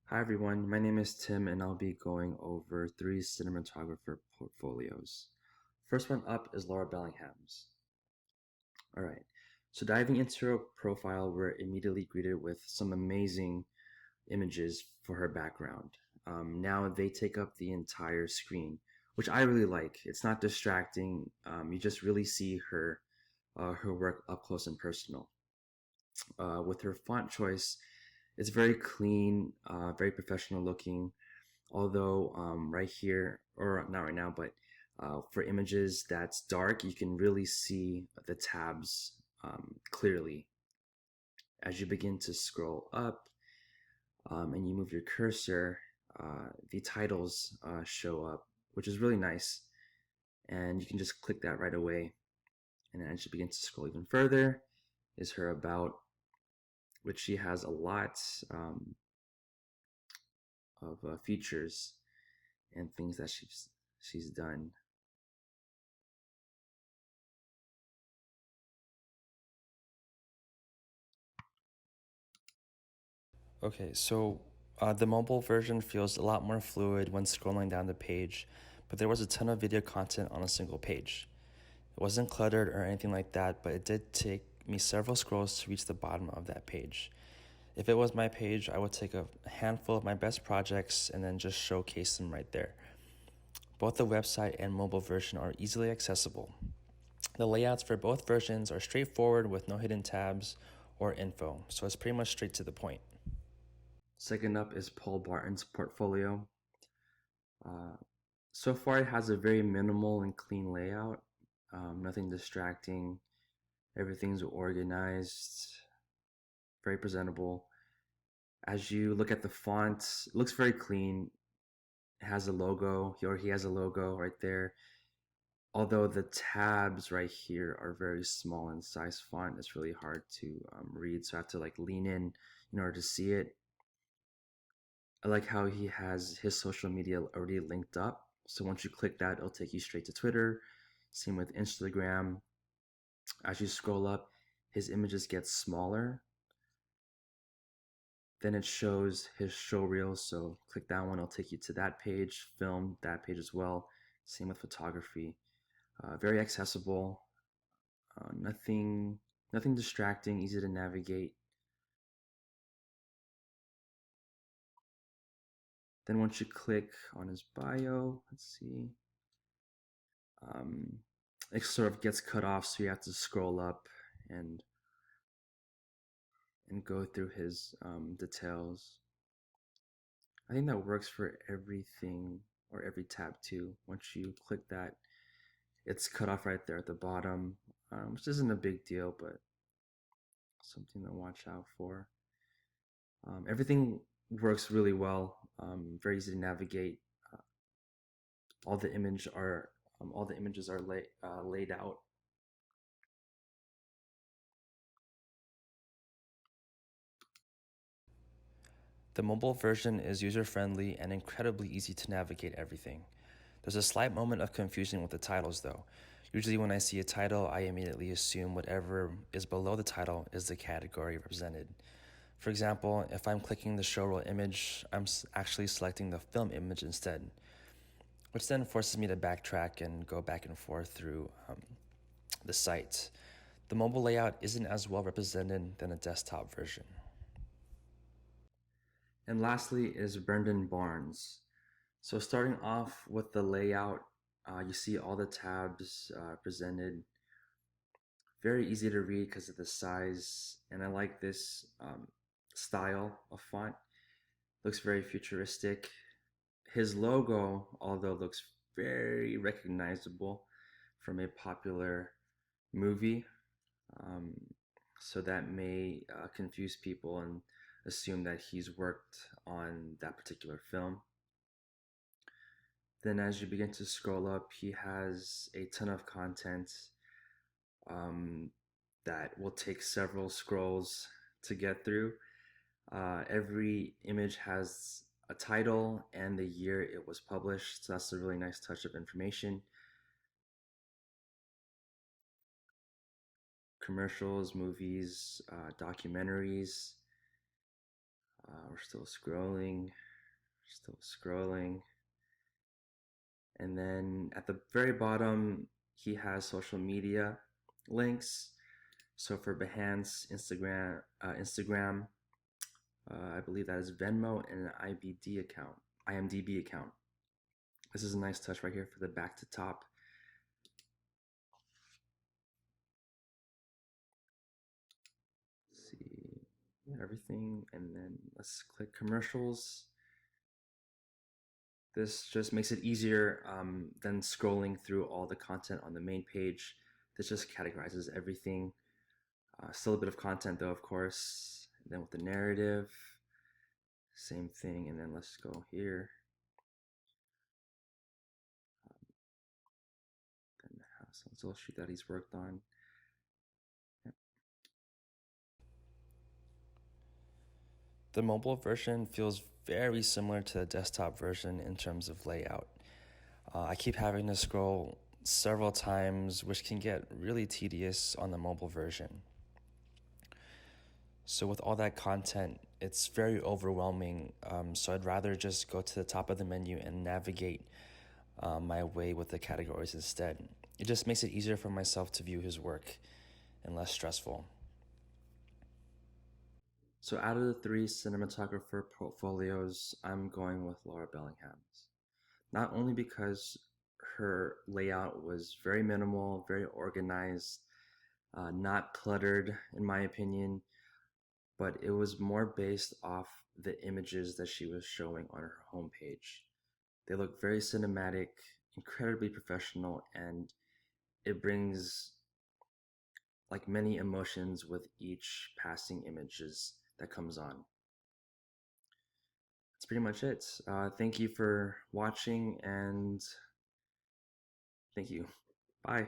Hi everyone, my name is Tim and I'll be going over three cinematographer portfolios. First one up is Laura Bellingham's. Alright, so diving into her profile, we're immediately greeted with some amazing images for her background. Now they take up the entire screen, which I really like. It's not distracting, you just really see her work up close and personal. With her font choice, it's very clean, very professional looking. Although right here, or not right now, but for images that's dark, you can really see the tabs clearly. As you begin to scroll up and you move your cursor, the titles show up, which is really nice. And you can just click that right away. And then as you begin to scroll even further, is her about, which she has a lot of features and things that she's done. Okay, so the mobile version feels a lot more fluid when scrolling down the page, but there was a ton of video content on a single page. It wasn't cluttered or anything like that, but it did take me several scrolls to reach the bottom of that page. If it was my page, I would take a handful of my best projects and then just showcase them right there. Both the website and mobile version are easily accessible. The layouts for both versions are straightforward with no hidden tabs or info, so it's pretty much straight to the point. Second up is Paul Barton's portfolio. Uh, so far, it has a very minimal and clean layout, nothing distracting. Everything's organized, very presentable. As you look at the font, it looks very clean. It has a logo, or he has a logo right there. Although the tabs right here are very small in size font, it's really hard to read, so I have to like lean in order to see it. I like how he has his social media already linked up. So once you click that, it'll take you straight to Twitter. Same with Instagram. As you scroll up, his images get smaller. Then it shows his show reels. So click that one, it'll take you to that page, film that page as well. Same with photography. Very accessible. Nothing distracting, easy to navigate. Then once you click on his bio, let's see, um, it sort of gets cut off, so you have to scroll up and go through his details. I think that works for everything or every tab too. Once you click that, it's cut off right there at the bottom, which isn't a big deal, but something to watch out for. Everything works really well, very easy to navigate. Uh, all the image are all the images are laid out. The mobile version is user friendly and incredibly easy to navigate everything. There's a slight moment of confusion with the titles though. Usually, when I see a title, I immediately assume whatever is below the title is the category represented. For example, if I'm clicking the showreel image, I'm actually selecting the film image instead, which then forces me to backtrack and go back and forth through the site. The mobile layout isn't as well represented than a desktop version. And lastly is Brendan Barnes. So starting off with the layout, you see all the tabs presented. Very easy to read because of the size, and I like this style of font. Looks very futuristic. His logo, although looks very recognizable from a popular movie, um, so that may confuse people and assume that he's worked on that particular film. Then, as you begin to scroll up, he has a ton of content um, that will take several scrolls to get through. Every image has a title and the year it was published, so that's a really nice touch of information. Commercials, movies, documentaries, We're still scrolling, and then at the very bottom he has social media links. So for Behance, Instagram, I believe that is Venmo, and an IMDb account. This is a nice touch right here for the back to top. Let's see everything, and then let's click commercials. This just makes it easier than scrolling through all the content on the main page. This just categorizes everything. Still a bit of content though, of course. And then with the narrative, same thing. And then let's go here. Then the house on Soul Street that he's worked on. Yep. The mobile version feels very similar to the desktop version in terms of layout. I keep having to scroll several times, which can get really tedious on the mobile version. So with all that content, it's very overwhelming. So I'd rather just go to the top of the menu and navigate my way with the categories instead. It just makes it easier for myself to view his work and less stressful. So out of the three cinematographer portfolios, I'm going with Laura Bellingham's. Not only because her layout was very minimal, very organized, not cluttered, in my opinion, but it was more based off the images that she was showing on her homepage. They look very cinematic, incredibly professional, and it brings like many emotions with each passing images that comes on. That's pretty much it. Thank you for watching, and thank you. Bye.